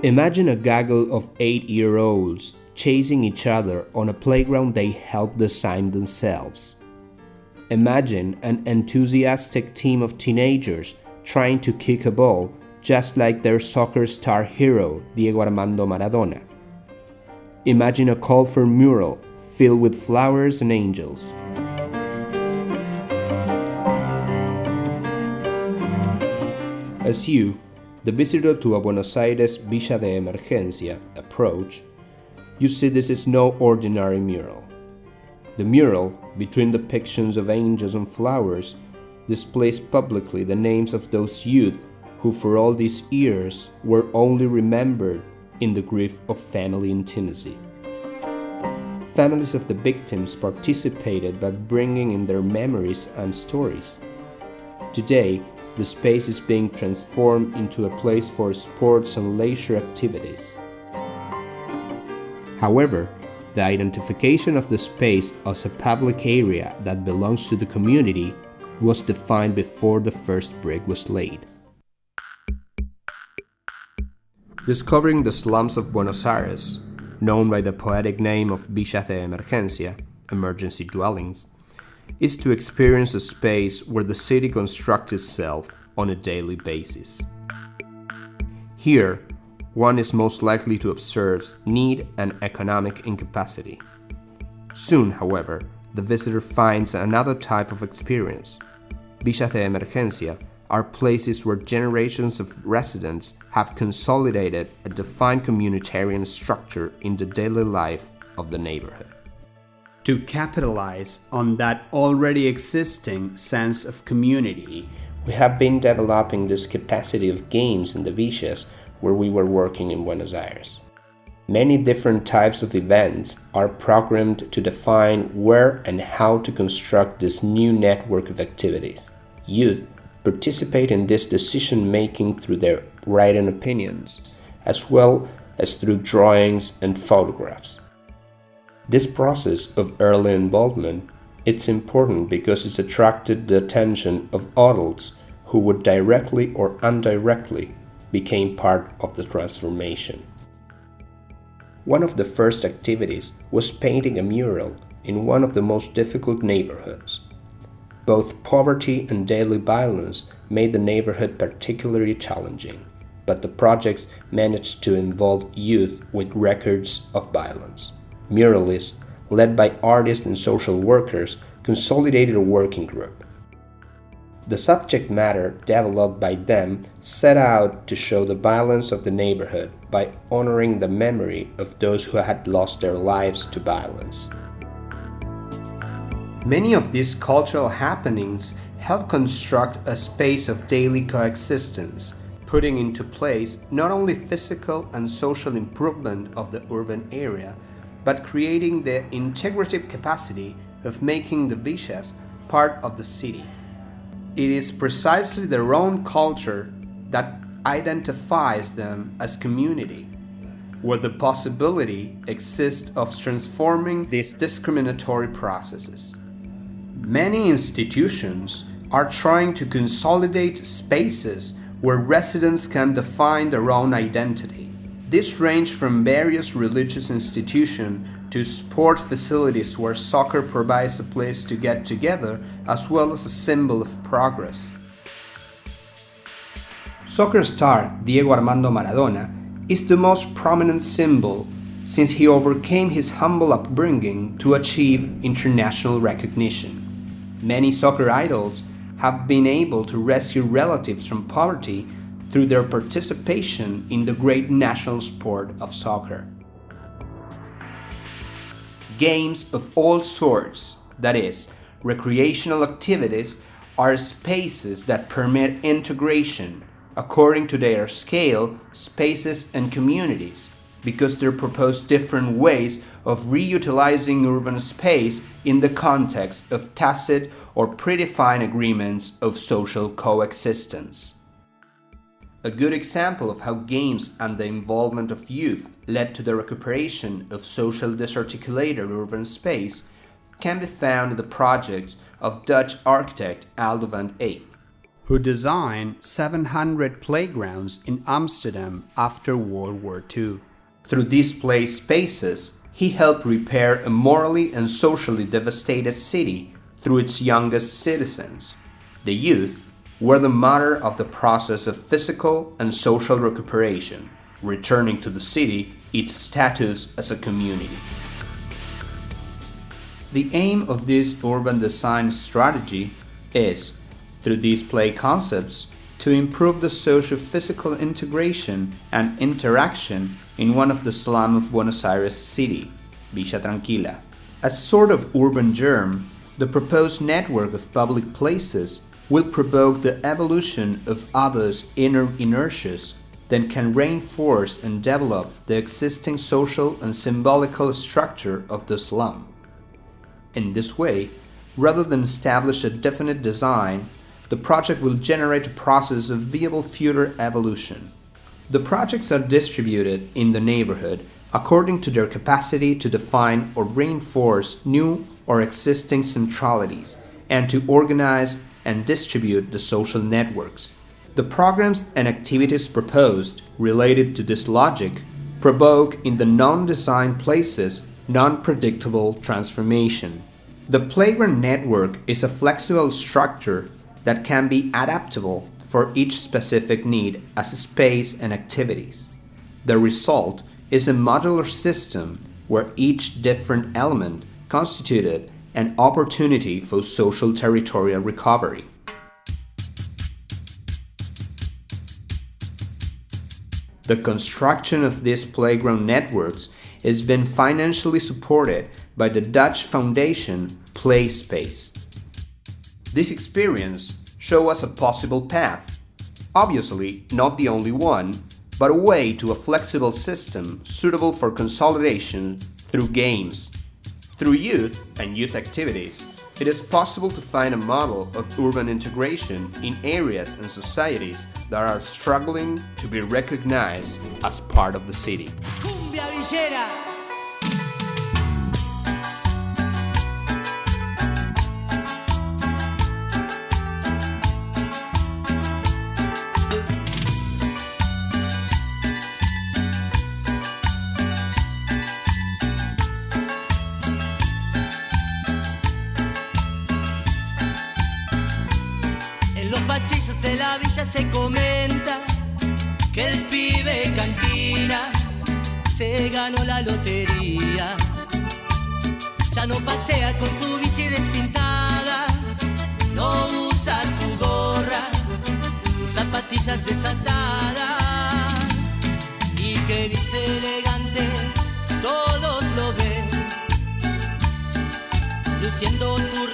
Imagine a gaggle of 8-year-olds chasing each other on a playground they helped design themselves. Imagine an enthusiastic team of teenagers trying to kick a ball just like their soccer star hero, Diego Armando Maradona. Imagine a colorful mural filled with flowers and angels. As you, the visitor to a Buenos Aires Villa de Emergencia, approach, you see this is no ordinary mural. The mural, between depictions of angels and flowers, displays publicly the names of those youth who for all these years were only remembered in the grief of family intimacy. Families of the victims participated by bringing in their memories and stories. Today, the space is being transformed into a place for sports and leisure activities. However, the identification of the space as a public area that belongs to the community was defined before the first brick was laid. Discovering the slums of Buenos Aires, known by the poetic name of Villas de Emergencia, emergency dwellings, is to experience a space where the city constructs itself on a daily basis. Here, one is most likely to observe need and economic incapacity. Soon, however, the visitor finds another type of experience. Villas de Emergencia are places where generations of residents have consolidated a defined communitarian structure in the daily life of the neighborhood. To capitalize on that already existing sense of community, we have been developing this capacity of games in the villas where we were working in Buenos Aires. Many different types of events are programmed to define where and how to construct this new network of activities. Youth participate in this decision-making through their written opinions, as well as through drawings and photographs. This process of early involvement is important because it's attracted the attention of adults who would directly or indirectly became part of the transformation. One of the first activities was painting a mural in one of the most difficult neighborhoods. Both poverty and daily violence made the neighborhood particularly challenging, but the project managed to involve youth with records of violence. Muralists, led by artists and social workers, consolidated a working group. The subject matter developed by them set out to show the violence of the neighborhood by honoring the memory of those who had lost their lives to violence. Many of these cultural happenings help construct a space of daily coexistence, putting into place not only physical and social improvement of the urban area, but creating the integrative capacity of making the villas part of the city. It is precisely their own culture that identifies them as community, where the possibility exists of transforming these discriminatory processes. Many institutions are trying to consolidate spaces where residents can define their own identity. This range from various religious institutions to sport facilities where soccer provides a place to get together as well as a symbol of progress. Soccer star Diego Armando Maradona is the most prominent symbol since he overcame his humble upbringing to achieve international recognition. Many soccer idols have been able to rescue relatives from poverty through their participation in the great national sport of soccer. Games of all sorts, that is, recreational activities, are spaces that permit integration according to their scale, spaces, and communities, because they propose different ways of reutilizing urban space in the context of tacit or predefined agreements of social coexistence. A good example of how games and the involvement of youth led to the recuperation of social disarticulated urban space can be found in the project of Dutch architect Aldo van Eyck. who designed 700 playgrounds in Amsterdam after World War II. Through these play spaces, he helped repair a morally and socially devastated city through its youngest citizens. The youth were the matter of the process of physical and social recuperation, returning to the city its status as a community. The aim of this urban design strategy is, through these play concepts, to improve the socio-physical integration and interaction in one of the slums of Buenos Aires city, Villa Tranquila. As sort of urban germ, the proposed network of public places will provoke the evolution of others' inner inertias that can reinforce and develop the existing social and symbolical structure of the slum. In this way, rather than establish a definite design, the project will generate a process of viable future evolution. The projects are distributed in the neighborhood according to their capacity to define or reinforce new or existing centralities and to organize and distribute the social networks. The programs and activities proposed related to this logic provoke in the non-designed places non-predictable transformation. The playground network is a flexible structure that can be adaptable for each specific need as space and activities. The result is a modular system where each different element constituted an opportunity for social territorial recovery. The construction of these playground networks has been financially supported by the Dutch foundation PlaySpace. This experience shows us a possible path, obviously not the only one, but a way to a flexible system suitable for consolidation through games. Through youth and youth activities, it is possible to find a model of urban integration in areas and societies that are struggling to be recognized as part of the city. Cumbia Villera. En los pasillos de la villa se comenta que el pibe cantina se ganó la lotería. Ya no pasea con su bici despintada, no usa su gorra ni zapatillas desatadas, y que viste elegante, todos lo ven, luciendo su